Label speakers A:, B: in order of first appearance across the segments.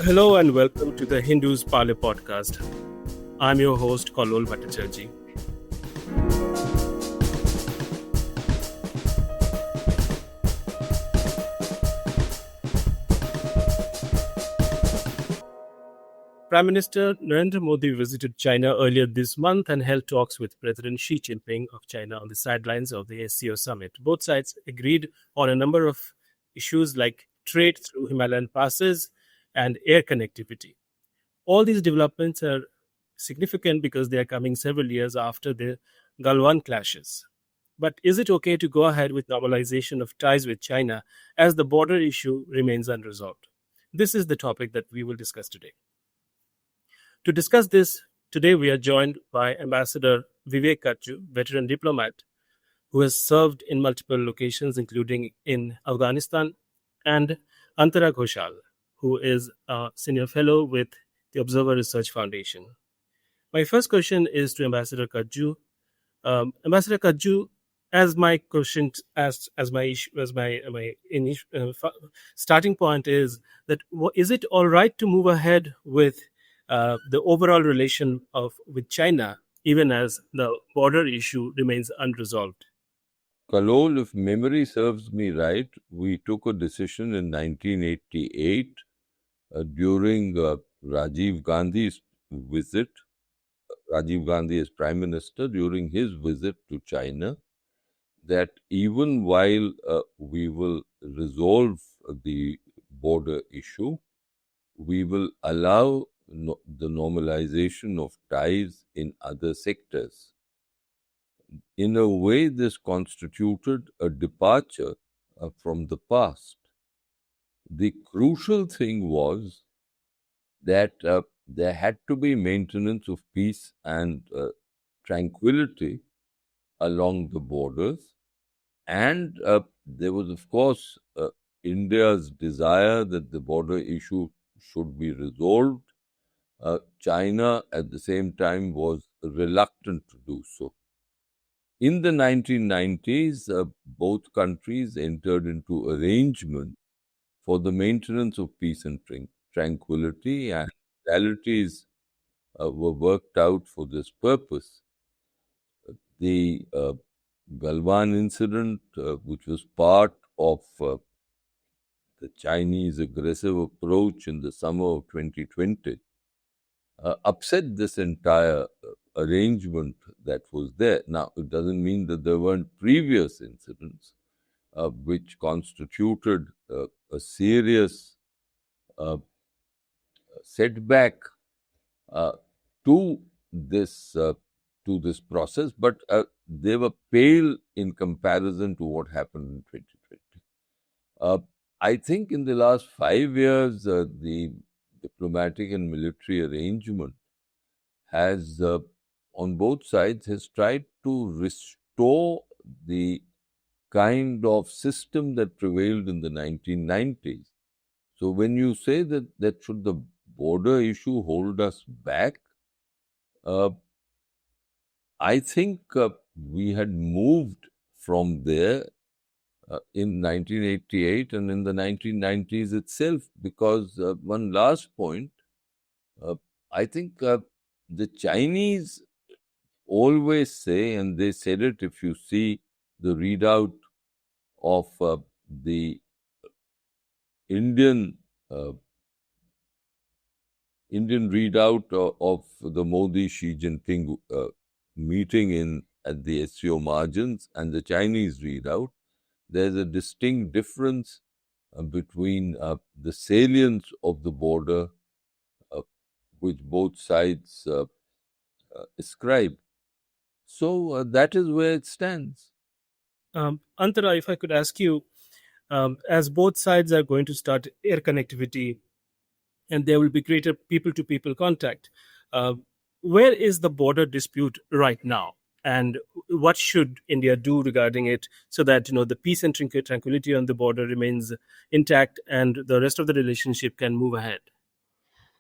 A: Hello and welcome to the Focus-Parley podcast. I'm your host, Galwan Valley. Prime Minister Narendra Modi visited China earlier this month and held talks with President Xi Jinping of China on the sidelines of the SCO summit. Both sides agreed on a number of issues like trade through Himalayan passes and air connectivity. All these developments are significant because they are coming several years after the Galwan clashes. But is it okay to go ahead with normalization of ties with China as the border issue remains unresolved? This is the topic that we will discuss today. To discuss this, today we are joined by Ambassador Vivek Kachchu, veteran diplomat, who has served in multiple locations, including in Afghanistan, and Antara Ghoshal, who is a senior fellow with the Observer Research Foundation. My first question is to Ambassador Kachchu. Ambassador Kachchu, as my question, as my starting point is that is it all right to move ahead with the overall relation with China, even as the border issue remains unresolved?
B: Kalol, if memory serves me right, we took a decision in 1988 during Rajiv Gandhi's visit, Rajiv Gandhi as Prime Minister, during his visit to China, that even while we will resolve the border issue, we will allow the normalization of ties in other sectors. In a way, this constituted a departure from the past. The crucial thing was that there had to be maintenance of peace and tranquility along the borders. And there was, of course, India's desire that the border issue should be resolved. China, at the same time, was reluctant to do so. In the 1990s, both countries entered into arrangements for the maintenance of peace and tranquility, and realities were worked out for this purpose. The Galwan incident, which was part of the Chinese aggressive approach in the summer of 2020, upset this entire arrangement that was there. Now, it doesn't mean that there weren't previous incidents which constituted a serious setback to this process, but they were pale in comparison to what happened in 2020. I think in the last 5 years, the diplomatic and military arrangement has, on both sides, has tried to restore the kind of system that prevailed in the 1990s. So when you say that should the border issue hold us back, I think we had moved from there in 1988 and in the 1990s itself, because one last point, I think the Chinese always say, and they said it if you see the readout of the Indian readout of the Modi-Xi Jinping meeting at the SCO margins and the Chinese readout, there's a distinct difference between the salience of the border, which both sides ascribe. So that is where it stands.
A: Antara, if I could ask you, as both sides are going to start air connectivity and there will be greater people-to-people contact, where is the border dispute right now? And what should India do regarding it so that the peace and tranquility on the border remains intact and the rest of the relationship can move ahead?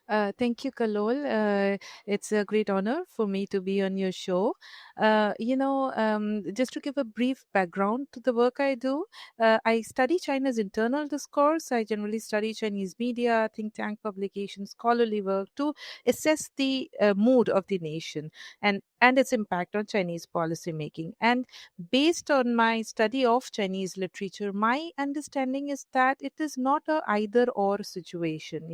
C: Thank you, Kalol. It's a great honor for me to be on your show. Just to give a brief background to the work I do, I study China's internal discourse. I generally study Chinese media, think tank publications, scholarly work to assess the mood of the nation and its impact on Chinese policy making. And based on my study of Chinese literature, my understanding is that it is not a either or situation.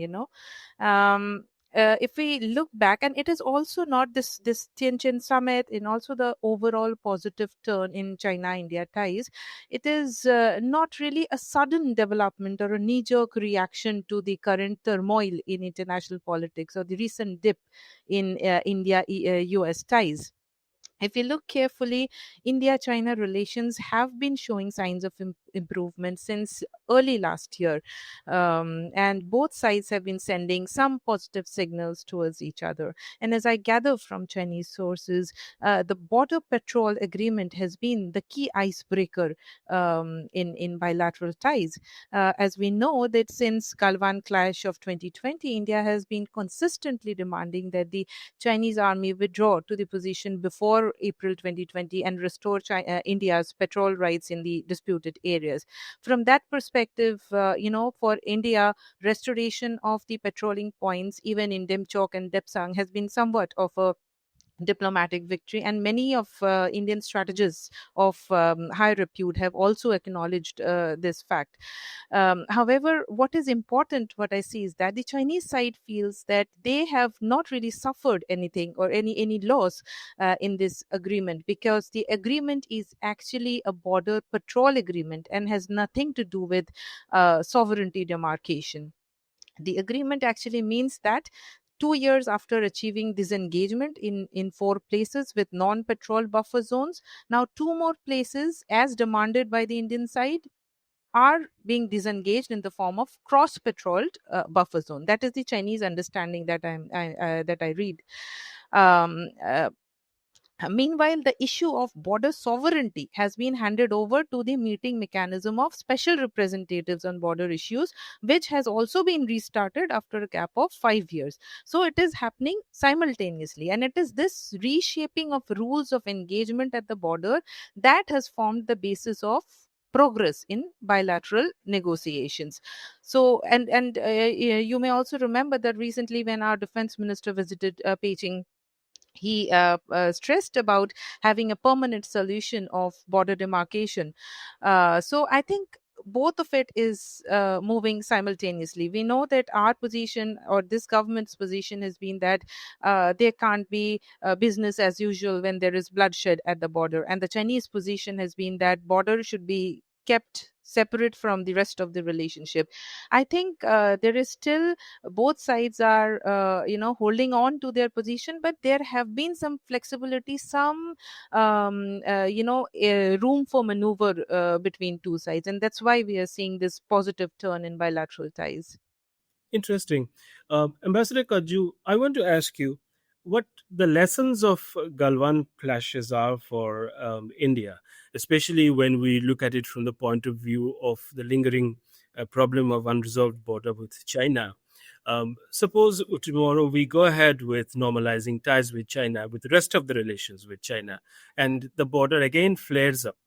C: um, if we look back, and it is also not this Tianjin summit and also the overall positive turn in China-India ties, it is not really a sudden development or a knee-jerk reaction to the current turmoil in international politics or the recent dip in India-US ties. If you look carefully, India China relations have been showing signs of improvement since early last year. And both sides have been sending some positive signals towards each other. And as I gather from Chinese sources, the border patrol agreement has been the key icebreaker in bilateral ties. As we know, that since Galwan clash of 2020, India has been consistently demanding that the Chinese army withdraw to the position before April 2020 and restore India's patrol rights in the disputed areas. From that perspective, for India, restoration of the patrolling points, even in Demchok and Depsang, has been somewhat of a diplomatic victory, and many of Indian strategists of high repute have also acknowledged this fact. However, what is important, what I see, is that the Chinese side feels that they have not really suffered anything or any loss in this agreement, because the agreement is actually a border patrol agreement and has nothing to do with sovereignty demarcation. The agreement actually means that 2 years after achieving disengagement in four places with non patrol buffer zones, now two more places, as demanded by the Indian side, are being disengaged in the form of cross patrolled buffer zone. That is the Chinese understanding that I read. Um, uh, Meanwhile, the issue of border sovereignty has been handed over to the meeting mechanism of special representatives on border issues, which has also been restarted after a gap of 5 years. So it is happening simultaneously, and it is this reshaping of rules of engagement at the border that has formed the basis of progress in bilateral negotiations. So, you may also remember that recently, when our defense minister visited Beijing, he stressed about having a permanent solution of border demarcation. So I think both of it is moving simultaneously. We know that our position, or this government's position, has been that there can't be business as usual when there is bloodshed at the border, and the Chinese position has been that border should be kept separate from the rest of the relationship. I think there is still, both sides are holding on to their position, but there have been some flexibility, some room for maneuver between two sides, and that's why we are seeing this positive turn in bilateral ties.
A: Interesting. Ambassador Kaju, I want to ask you what the lessons of Galwan clashes are for India, especially when we look at it from the point of view of the lingering problem of unresolved border with China. Suppose tomorrow we go ahead with normalizing ties with China, with the rest of the relations with China, and the border again flares up.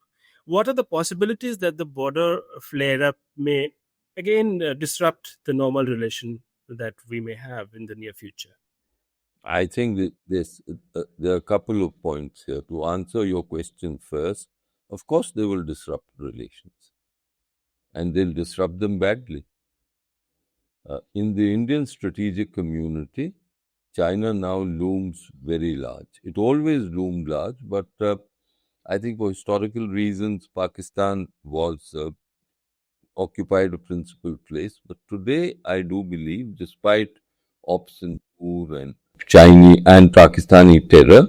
A: What are the possibilities that the border flare up may again disrupt the normal relation that we may have in the near future?
B: I think that there are a couple of points here. To answer your question first, of course, they will disrupt relations, and they'll disrupt them badly. In the Indian strategic community, China now looms very large. It always loomed large, but I think for historical reasons, Pakistan was occupied a principal place. But today, I do believe, despite Operation Sindoor and Chinese and Pakistani terror,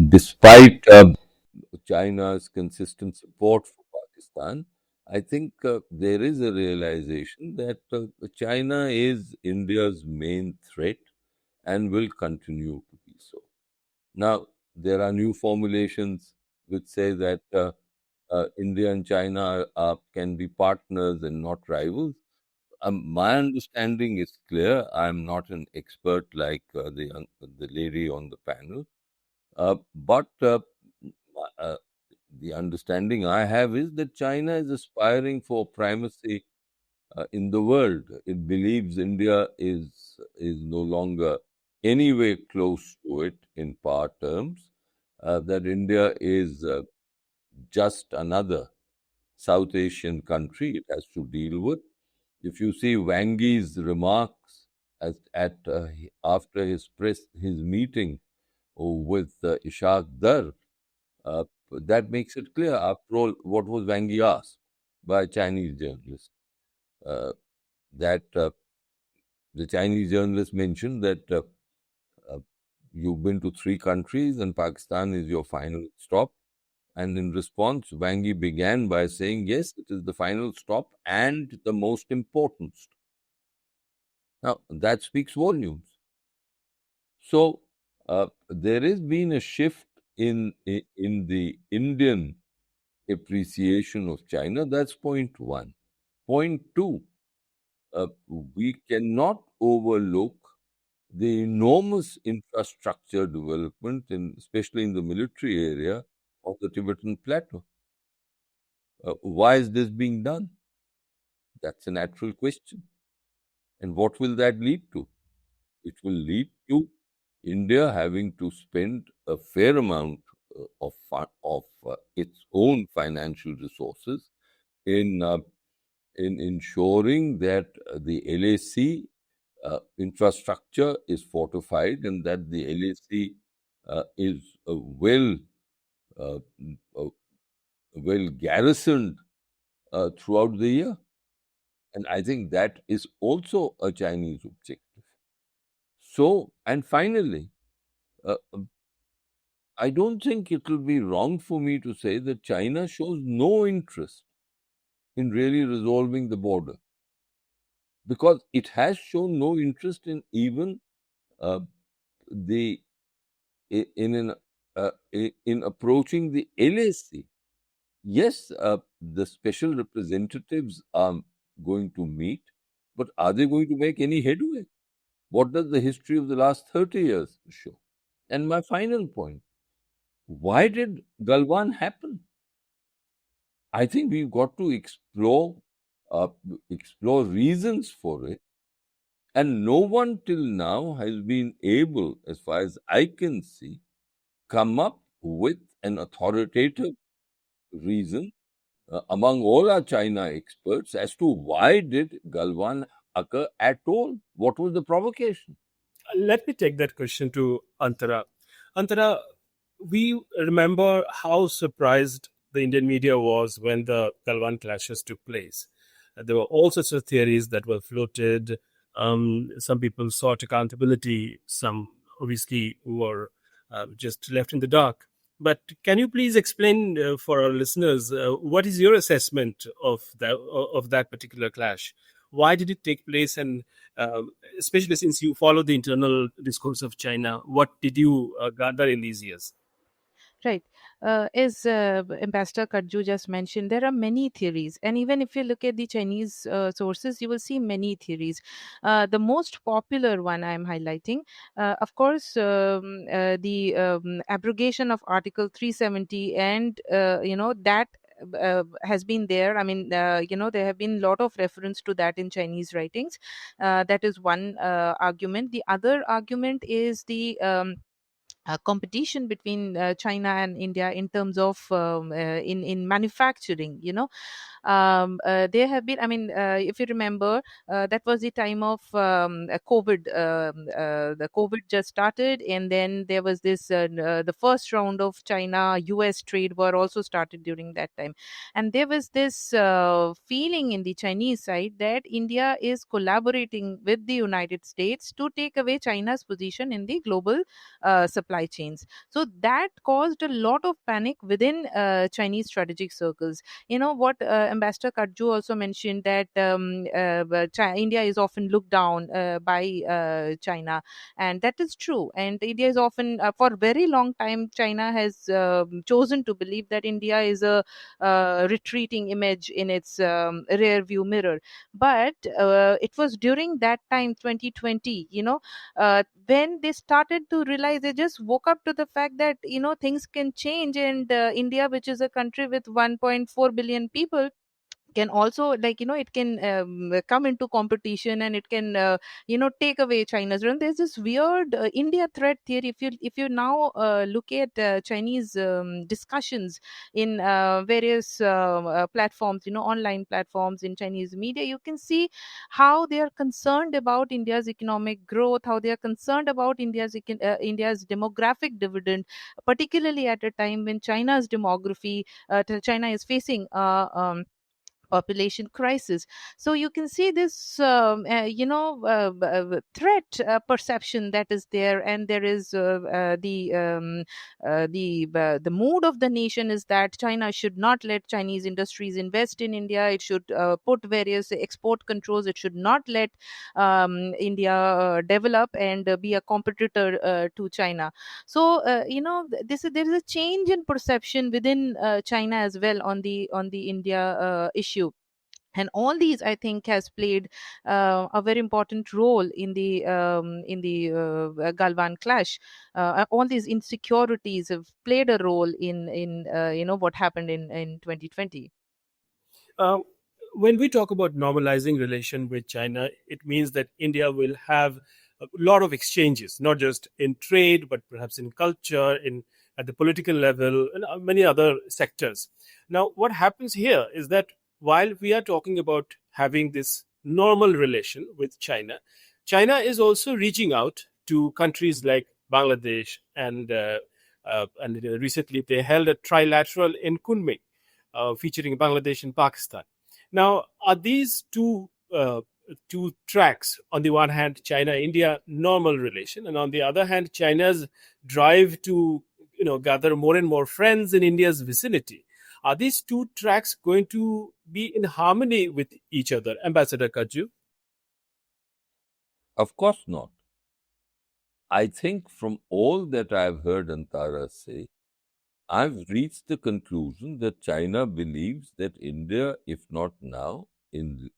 B: despite China's consistent support for Pakistan, I think there is a realization that China is India's main threat and will continue to be so. Now, there are new formulations which say that India and China can be partners and not rivals. My understanding is clear. I'm not an expert like the lady on the panel, but uh, the understanding I have is that China is aspiring for primacy in the world. It believes India is no longer anywhere close to it in power terms. That India is just another South Asian country it has to deal with. If you see Wang Yi's remarks after his meeting with Ishaq Dar, that makes it clear. After all, what was Wang Yi asked by a Chinese journalist? That the Chinese journalist mentioned that uh, you've been to 3 countries and Pakistan is your final stop. And in response, Wang Yi began by saying, yes, it is the final stop and the most important stop. Now, that speaks volumes. So, there has been a shift in the Indian appreciation of China. That's point one. Point two, we cannot overlook the enormous infrastructure development, especially in the military area of the Tibetan Plateau. Why is this being done? That's a natural question. And what will that lead to? It will lead to India having to spend a fair amount of its own financial resources in ensuring that the LAC infrastructure is fortified and that the LAC is uh, well garrisoned throughout the year. And I think that is also a Chinese objective. So, and finally, I don't think it will be wrong for me to say that China shows no interest in really resolving the border, because it has shown no interest in even the in approaching the LAC. Yes, the special representatives are going to meet, but are they going to make any headway? What does the history of the last 30 years show? And my final point, why did Galwan happen? I think we've got to explore reasons for it. And no one till now has been able, as far as I can see, come up with an authoritative reason among all our China experts as to why did Galwan occur at all? What was the provocation?
A: Let me take that question to Antara. Antara, we remember how surprised the Indian media was when the Galwan clashes took place. There were all sorts of theories that were floated. Some people sought accountability, some obviously were just left in the dark. But can you please explain for our listeners what is your assessment of that particular clash? Why did it take place, and especially since you follow the internal discourse of China, what did you gather in these years?
C: Right. As Ambassador Kajju just mentioned, there are many theories. And even if you look at the Chinese sources, you will see many theories. The most popular one I'm highlighting, of course, the abrogation of Article 370, and, that has been there. I mean, there have been a lot of reference to that in Chinese writings. That is one argument. The other argument is the competition between China and India in terms of in manufacturing. There have been, I mean, if you remember, that was the time of COVID. The COVID just started, and then there was this the first round of China US trade war also started during that time, and there was this feeling in the Chinese side that India is collaborating with the United States to take away China's position in the global supply supply chains. So that caused a lot of panic within Chinese strategic circles. What Ambassador Kajju also mentioned, that India is often looked down by China, and that is true. And India is often, for a very long time, China has chosen to believe that India is a retreating image in its rear view mirror. But it was during that time, 2020, when they started to realize, they just woke up to the fact that things can change, and India, which is a country with 1.4 billion people, can also, it can come into competition, and it can take away China's run. There's this weird India threat theory. If you now look at Chinese discussions in various platforms, online platforms in Chinese media, you can see how they are concerned about India's economic growth, how they are concerned about India's demographic dividend, particularly at a time when China is facing population crisis. So you can see this threat perception that is there, and there is the mood of the nation is that China should not let Chinese industries invest in India. It should put various export controls. It should not let India develop and be a competitor to China. So there is a change in perception within China as well on the India issue. And all these, I think, has played a very important role in the Galwan clash. All these insecurities have played a role in what happened in 2020.
A: Uh, when we talk about normalizing relation with China, it means that India will have a lot of exchanges, not just in trade, but perhaps in culture, in at the political level, and many other sectors. Now, what happens here is that while we are talking about having this normal relation with China, China is also reaching out to countries like Bangladesh, and recently they held a trilateral in Kunming, featuring Bangladesh and Pakistan. Now, are these two tracks? On the one hand, China-India normal relation, and on the other hand, China's drive to gather more and more friends in India's vicinity. Are these two tracks going to be in harmony with each other, Ambassador Kaju?
B: Of course not. I think from all that I've heard Antara say, I've reached the conclusion that China believes that India, if not now, in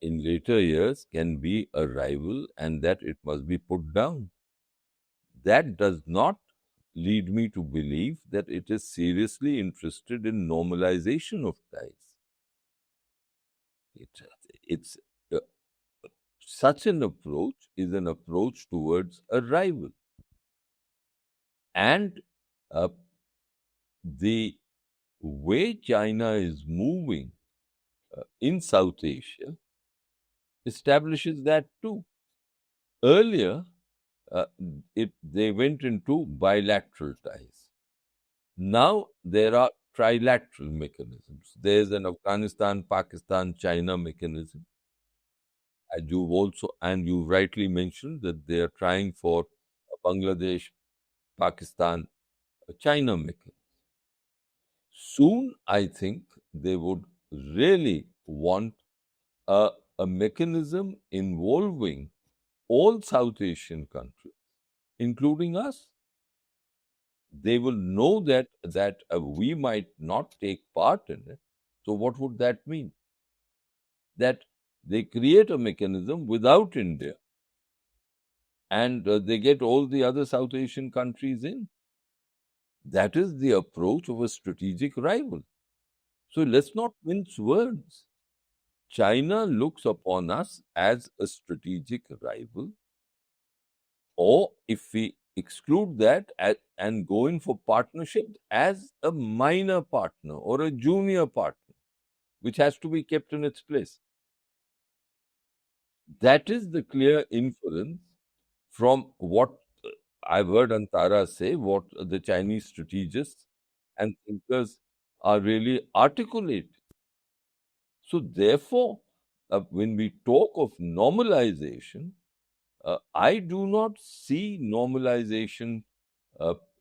B: later years, can be a rival and that it must be put down. That does not lead me to believe that it is seriously interested in normalization of ties. It's such an approach is an approach towards a rival. And the way China is moving in South Asia establishes that too. Earlier, they went into bilateral ties. Now there are trilateral mechanisms. There's an Afghanistan, Pakistan, China mechanism. And you rightly mentioned that they are trying for a Bangladesh, Pakistan, China mechanism. Soon, I think they would really want a mechanism involving all South Asian countries, including us. They will know that we might not take part in it. So what would that mean? That they create a mechanism without India, and they get all the other South Asian countries in. That is the approach of a strategic rival. So let's not mince words. China looks upon us as a strategic rival, or if we exclude that and go in for partnership, as a minor partner or a junior partner, which has to be kept in its place. That is the clear inference from what I've heard Antara say, what the Chinese strategists and thinkers are really articulating. So therefore, when we talk of normalization, I do not see normalization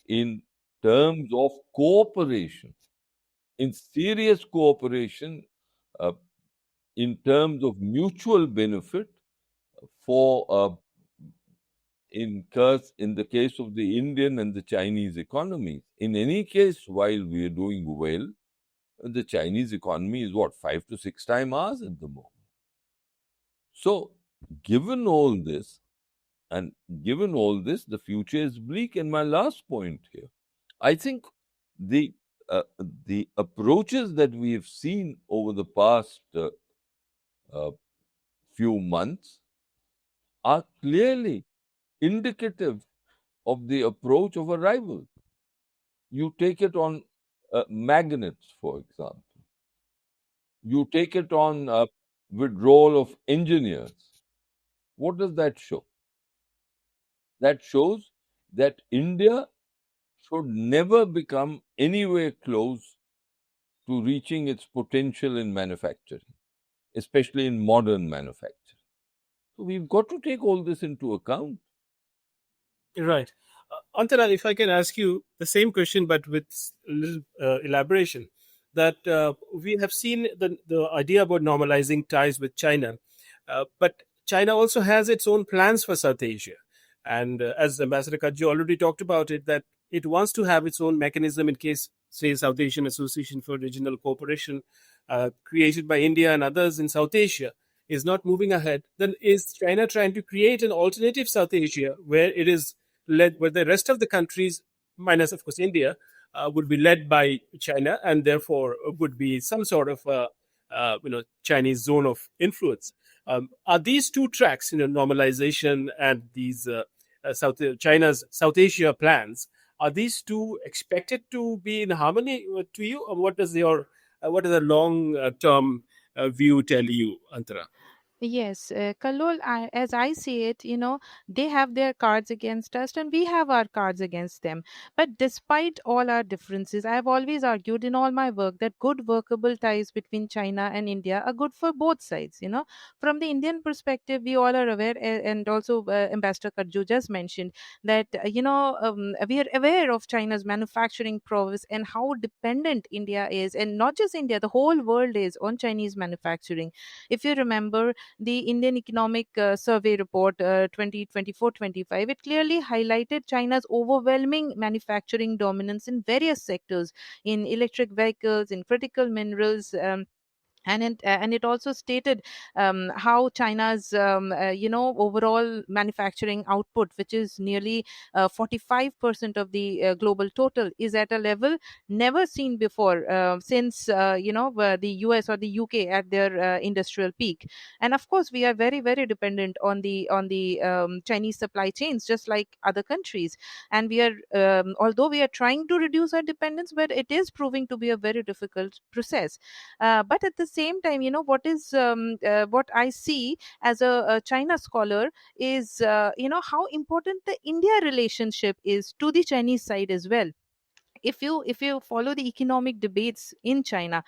B: in terms of cooperation, in serious cooperation, uh, in terms of mutual benefit for in the case of the Indian and the Chinese economies. In any case, while we are doing well, the Chinese economy is what, 5 to 6 times ours at the moment. So, given all this, the future is bleak. And my last point here, I think the the approaches that we have seen over the past uh, few months are clearly indicative of the approach of a rival. You take it on magnets, for example. You take it on withdrawal of engineers. What does that show? That shows that India should never become anywhere close to reaching its potential in manufacturing, especially in modern manufacturing. So we've got to take all this into account.
A: Right. Antara, if I can ask you the same question, but with a little elaboration, that we have seen the idea about normalizing ties with China, but China also has its own plans for South Asia. And as Ambassador Kajju already talked about it, that it wants to have its own mechanism in case, say, South Asian Association for Regional Cooperation, created by India and others in South Asia, is not moving ahead. Then is China trying to create an alternative South Asia where it is led, where the rest of the countries, minus of course India, would be led by China, and therefore would be some sort of Chinese zone of influence? Are these two tracks, normalization and these China's South Asia plans, are these two expected to be in harmony to you, or what does a long term view tell you, Antara?
C: Yes, Kallol, as I see it, they have their cards against us and we have our cards against them. But despite all our differences, I have always argued in all my work that good workable ties between China and India are good for both sides. From the Indian perspective, we all are aware, and also Ambassador Karju just mentioned that, we are aware of China's manufacturing prowess and how dependent India is, and not just India, the whole world is on Chinese manufacturing. If you remember, the Indian Economic Survey report 2024-25, it clearly highlighted China's overwhelming manufacturing dominance in various sectors, in electric vehicles, in critical minerals. And it also stated how China's overall manufacturing output, which is nearly 45% of the global total, is at a level never seen before since the US or the UK at their industrial peak. And of course, we are very very dependent on the Chinese supply chains, just like other countries. And we are, although we are trying to reduce our dependence, but it is proving to be a very difficult process. But at the same time, what I see as a China scholar is, how important the India relationship is to the Chinese side as well. If you follow the economic debates in China,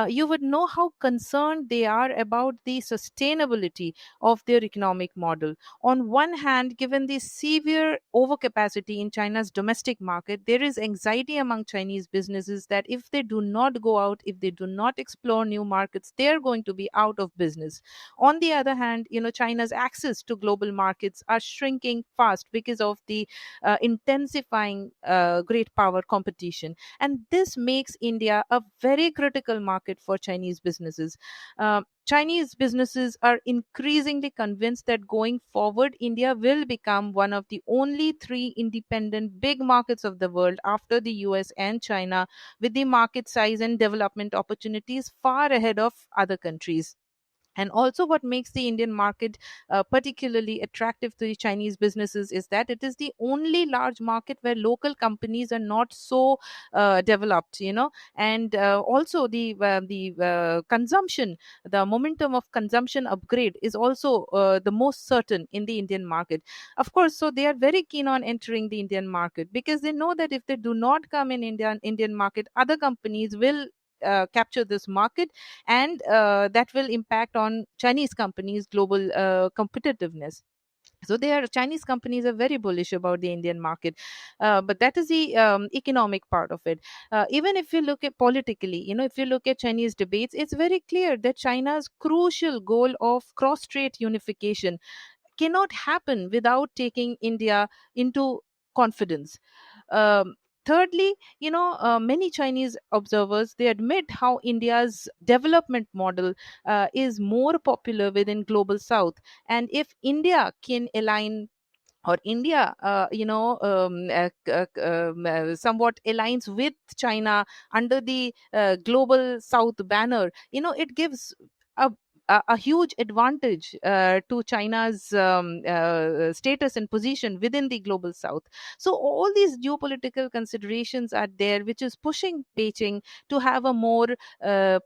C: you would know how concerned they are about the sustainability of their economic model. On one hand, given the severe overcapacity in China's domestic market, there is anxiety among Chinese businesses that if they do not go out, if they do not explore new markets, they are going to be out of business. On the other hand, China's access to global markets are shrinking fast because of the intensifying great power competition. And this makes India a very critical market for Chinese businesses. Chinese businesses are increasingly convinced that going forward, India will become one of the only three independent big markets of the world after the US and China, with the market size and development opportunities far ahead of other countries. And also, what makes the Indian market particularly attractive to the Chinese businesses is that it is the only large market where local companies are not so developed, and also the consumption, the momentum of consumption upgrade is also the most certain in the Indian market. Of course, so they are very keen on entering the Indian market because they know that if they do not come in Indian market, other companies will capture this market, and that will impact on Chinese companies' global competitiveness. So Chinese companies are very bullish about the Indian market, but that is the economic part of it. Even if you look at politically, if you look at Chinese debates, it's very clear that China's crucial goal of cross-strait unification cannot happen without taking India into confidence. Thirdly, many Chinese observers, they admit how India's development model is more popular within global South, and if India can align, or India, somewhat aligns with China under the global South banner, it gives a a huge advantage to China's status and position within the global South. So all these geopolitical considerations are there, which is pushing Beijing to have a more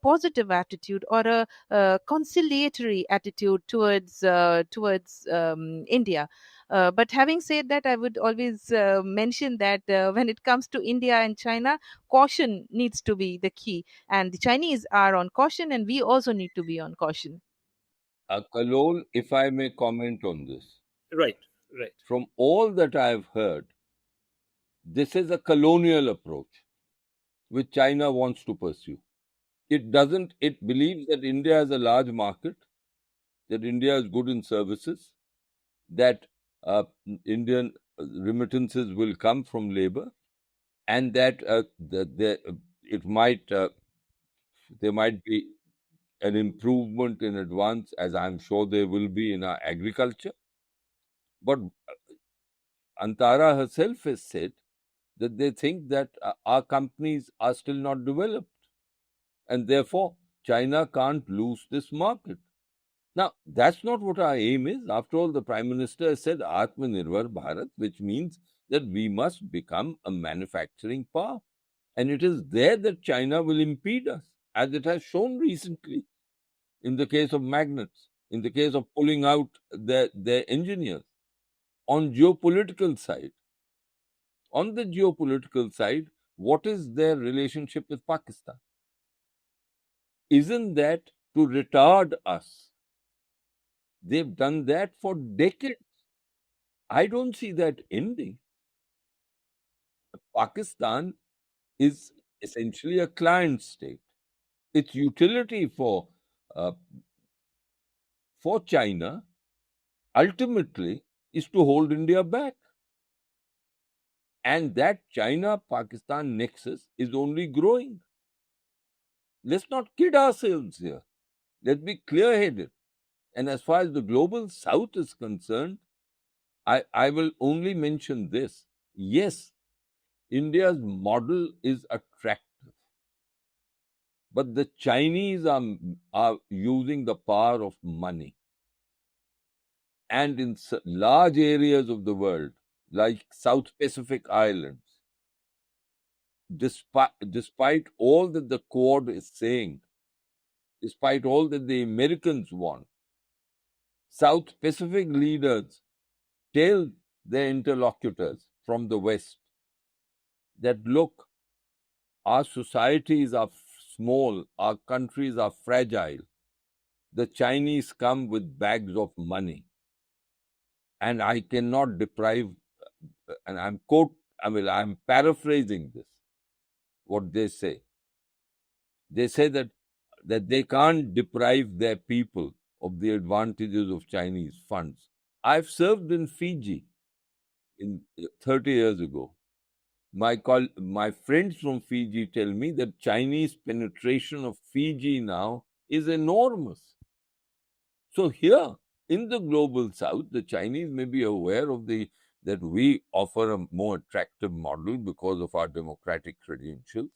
C: positive attitude, or a conciliatory attitude towards India. But having said that, I would always mention that when it comes to India and China, caution needs to be the key. And the Chinese are on caution, and we also need to be on caution.
B: Kalol, if I may comment on this,
A: Right, right.
B: from all that I have heard, this is a colonial approach which China wants to pursue. It believes that India is a large market, that India is good in services, that Indian remittances will come from labor, and that there might be an improvement in advance, as I'm sure there will be in our agriculture. But Antara herself has said that they think that our companies are still not developed, and therefore China can't lose this market. Now, that's not what our aim is. After all, the Prime Minister has said Atmanirbhar Bharat, which means that we must become a manufacturing power. And it is there that China will impede us, as it has shown recently in the case of magnets, in the case of pulling out their engineers. On geopolitical side, on the geopolitical side, what is their relationship with Pakistan? Isn't that to retard us? They've done that for decades. I don't see that ending. Pakistan is essentially a client state. Its utility uh, for China ultimately is to hold India back. And that China-Pakistan nexus is only growing. Let's not kid ourselves here. Let's be clear-headed. And as far as the global South is concerned, I will only mention this. Yes, India's model is attractive, but the Chinese are using the power of money. And in large areas of the world, like South Pacific Islands, despite all that the Quad is saying, despite all that the Americans want, South Pacific leaders tell their interlocutors from the West that, look, our societies are small, our countries are fragile. The Chinese come with bags of money, and I cannot deprive. And I'm paraphrasing this. What they say, that they can't deprive their people of the advantages of Chinese funds. I've served in Fiji in 30 years ago. My friends from Fiji tell me that Chinese penetration of Fiji now is enormous. So here in the global South, the Chinese may be aware of that we offer a more attractive model because of our democratic credentials,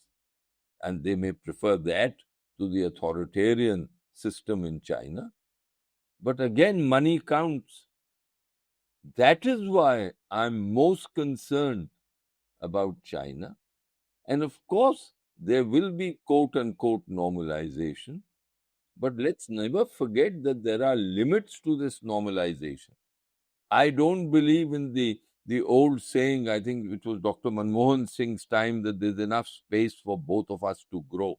B: and they may prefer that to the authoritarian system in China. But again, money counts. That is why I'm most concerned about China. And of course, there will be quote unquote normalization. But let's never forget that there are limits to this normalization. I don't believe in the old saying, I think it was Dr. Manmohan Singh's time, that there's enough space for both of us to grow.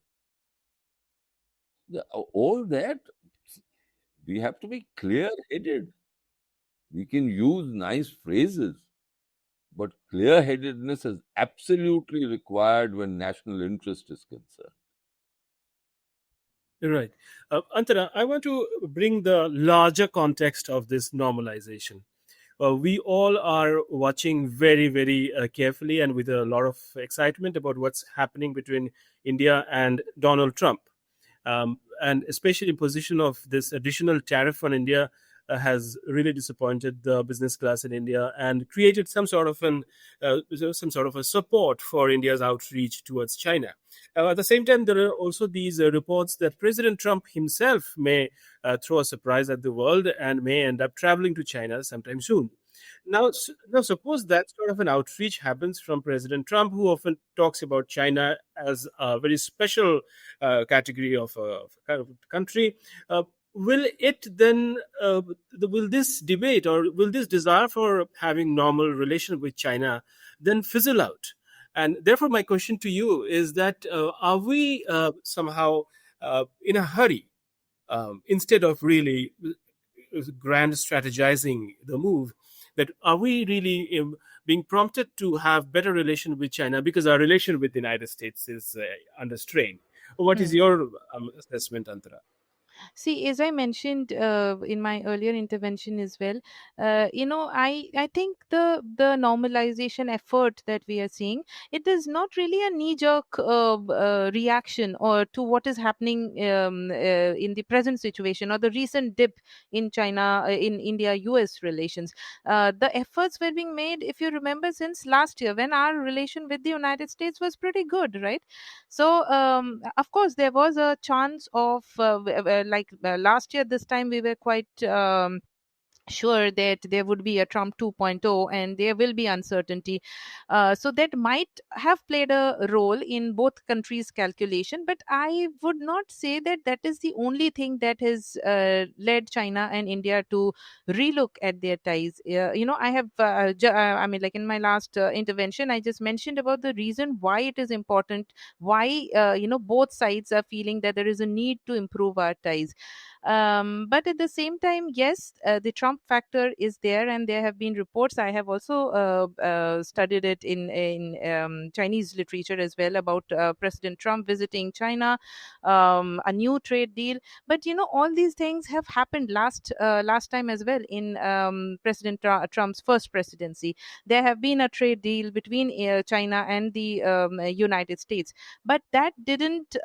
B: All that, we have to be clear-headed. We can use nice phrases, but clear-headedness is absolutely required when national interest is concerned.
A: Right. Antara, I want to bring the larger context of this normalization. We all are watching very, very carefully and with a lot of excitement about what's happening between India and Donald Trump. And especially in position of this additional tariff on India has really disappointed the business class in India and created some sort of a support for India's outreach towards China. At the same time, there are also these reports that President Trump himself may throw a surprise at the world and may end up traveling to China sometime soon. Now, suppose that sort of an outreach happens from President Trump, who often talks about China as a very special category of a kind of country. Will it then, will this debate or will this desire for having normal relation with China then fizzle out? And therefore, my question to you is that are we somehow in a hurry instead of really grand strategizing the move? That are we really being prompted to have better relation with China because our relation with the United States is under strain? What is
C: Hmm.
A: your assessment, Antara?
C: See, as I mentioned in my earlier intervention as well, I think the normalization effort that we are seeing, it is not really a knee jerk reaction or to what is happening in the present situation or the recent dip in China in India US relations. The efforts were being made, if you remember, since last year when our relation with the United States was pretty good, right? So, of course, there was a chance of last year, this time we were quite sure that there would be a Trump 2.0 and there will be uncertainty. So that might have played a role in both countries' calculation, but I would not say that that is the only thing that has led China and India to relook at their ties. I have, I mean, like in my last intervention, I just mentioned about the reason why it is important, why, both sides are feeling that there is a need to improve our ties. But at the same time, yes, the Trump factor is there, and there have been reports. I have also studied it in Chinese literature as well about President Trump visiting China, a new trade deal. But all these things have happened last time as well in President Trump's first presidency. There have been a trade deal between China and the United States, but that didn't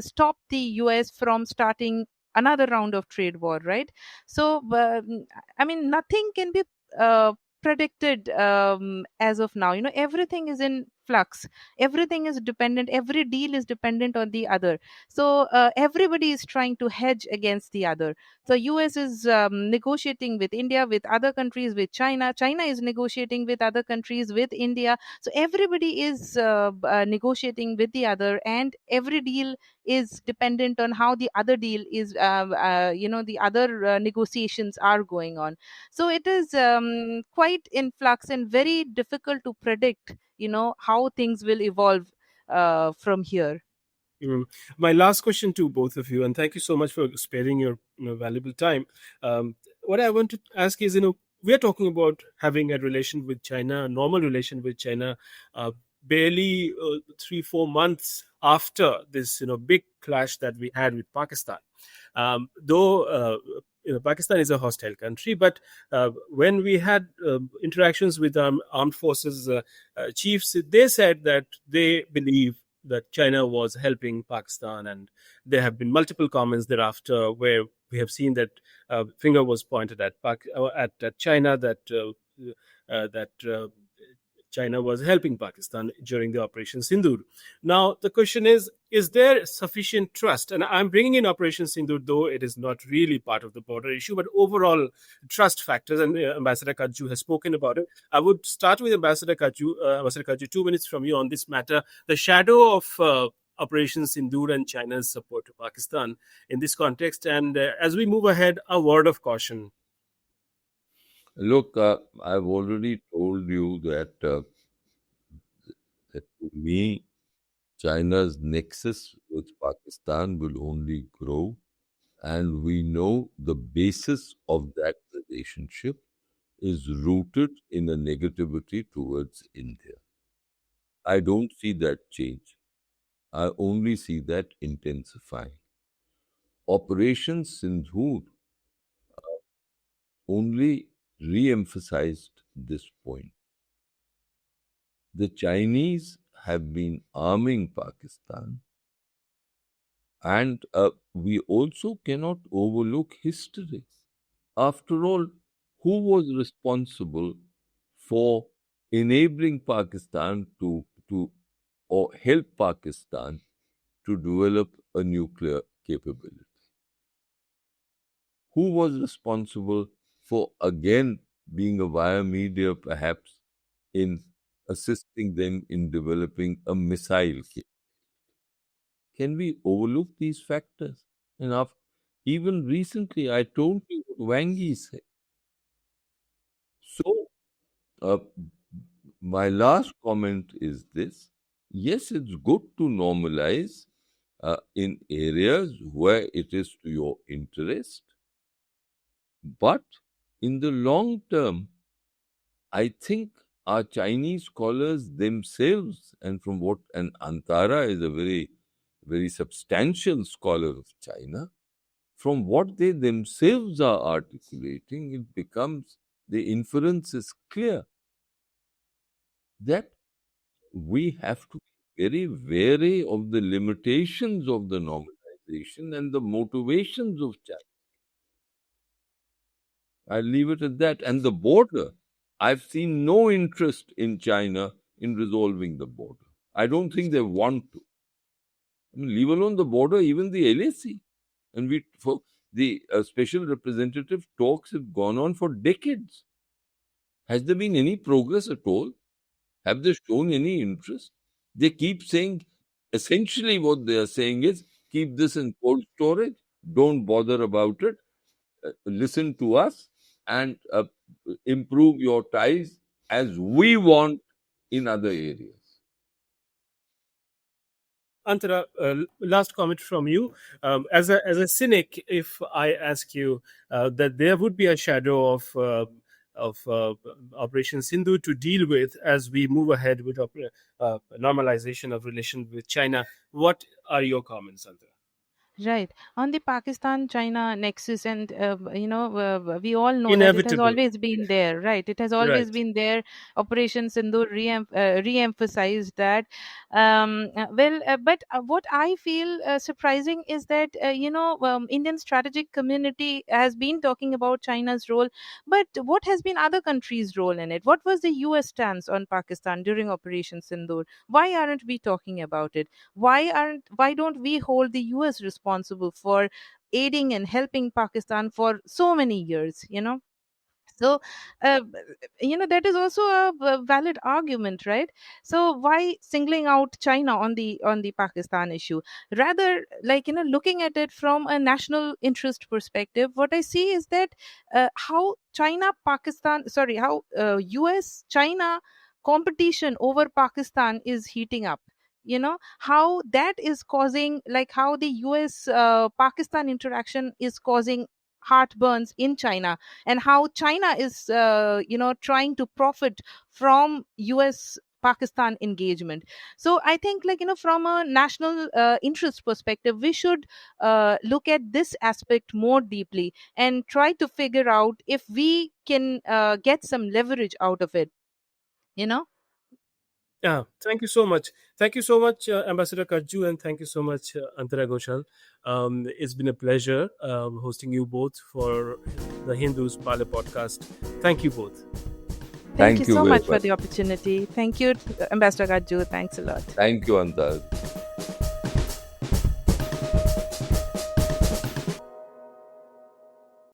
C: stop the US from starting another round of trade war, right? So I mean, nothing can be uh, predicted as of now. Everything is in flux, everything is dependent, every deal is dependent on the other. So everybody is trying to hedge against the other. So US is negotiating with India, with other countries, with China is negotiating with other countries, with India. So everybody is negotiating with the other, and every deal is dependent on how the other deal is the other negotiations are going on. So it is quite in flux and very difficult to predict how things will evolve from here.
A: Mm. My last question to both of you, and thank you so much for sparing your valuable time. What I want to ask is, we are talking about having a relation with China, a normal relation with China, barely 3-4 months after this, big clash that we had with Pakistan. Though Pakistan is a hostile country, but when we had interactions with armed forces chiefs, they said that they believe that China was helping Pakistan, and there have been multiple comments thereafter where we have seen that finger was pointed at at China, that China was helping Pakistan during the Operation Sindoor. Now, the question is there sufficient trust? And I'm bringing in Operation Sindoor, though it is not really part of the border issue, but overall trust factors, and Ambassador Kaju has spoken about it. I would start with Ambassador Kaju. Ambassador Kaju, 2 minutes from you on this matter. The shadow of Operation Sindoor and China's support to Pakistan in this context. And as we move ahead, a word of caution.
B: Look, I've already told you that to me, China's nexus with Pakistan will only grow, and we know the basis of that relationship. is rooted in a negativity towards India. I don't see that change. I only see that intensifying. Operation Sindoor only re-emphasized this point. The Chinese have been arming Pakistan, and we also cannot overlook history. After all, who was responsible for enabling Pakistan to or help Pakistan to develop a nuclear capability? Who was responsible for again being a via media perhaps in assisting them in developing a missile kit? Can we overlook these factors? And even recently, I told you what Wang Yi said. So, uh, my last comment is this. Yes, it's good to normalize in areas where it is to your interest, but in the long term, I think our Chinese scholars themselves, and Antara is a very, very substantial scholar of China, from what they themselves are articulating, it becomes the inference is clear that we have to be very wary of the limitations of the normalization and the motivations of China. I'll leave it at that. And the border, I've seen no interest in China in resolving the border. I don't think they want to. I mean, leave alone the border, even the LAC. And for the special representative talks have gone on for decades. Has there been any progress at all? Have they shown any interest? They keep saying, essentially what they are saying is, keep this in cold storage, don't bother about it, listen to us, and improve your ties as we want in other areas.
A: Antara, last comment from you. As a cynic, if I ask you that there would be a shadow of Operation Sindoor to deal with as we move ahead with normalization of relations with China, what are your comments, Antara?
C: Right. On the Pakistan China nexus, and we all know that it has
A: Inevitable,
C: always been there, right? It has always
A: right?
C: been there. Operation Sindoor re-emphasized that. But what I feel surprising is that, Indian strategic community has been talking about China's role, but what has been other countries' role in it? What was the US stance on Pakistan during Operation Sindoor? Why aren't we talking about it? Why don't we hold the US responsible for aiding and helping Pakistan for so many years, so uh, that is also a valid argument, right? So why singling out China on the Pakistan issue? Rather, looking at it from a national interest perspective, what I see is that how US China competition over Pakistan is heating up. How that is causing, like, how the US Pakistan interaction is causing heartburns in China, and how China is, trying to profit from US Pakistan engagement. So I think, from a national interest perspective, we should look at this aspect more deeply and try to figure out if we can get some leverage out of it, you know
A: Yeah, thank you so much. Thank you so much, Ambassador Kajju, and thank you so much, Antara Ghoshal. It's been a pleasure hosting you both for the Hindus Parley podcast. Thank you both.
C: Thank you
B: Thank you
C: so
B: very
C: much for
B: much.
C: the opportunity. Thank you, Ambassador Gajju. Thanks a lot.
B: Thank you, Antar.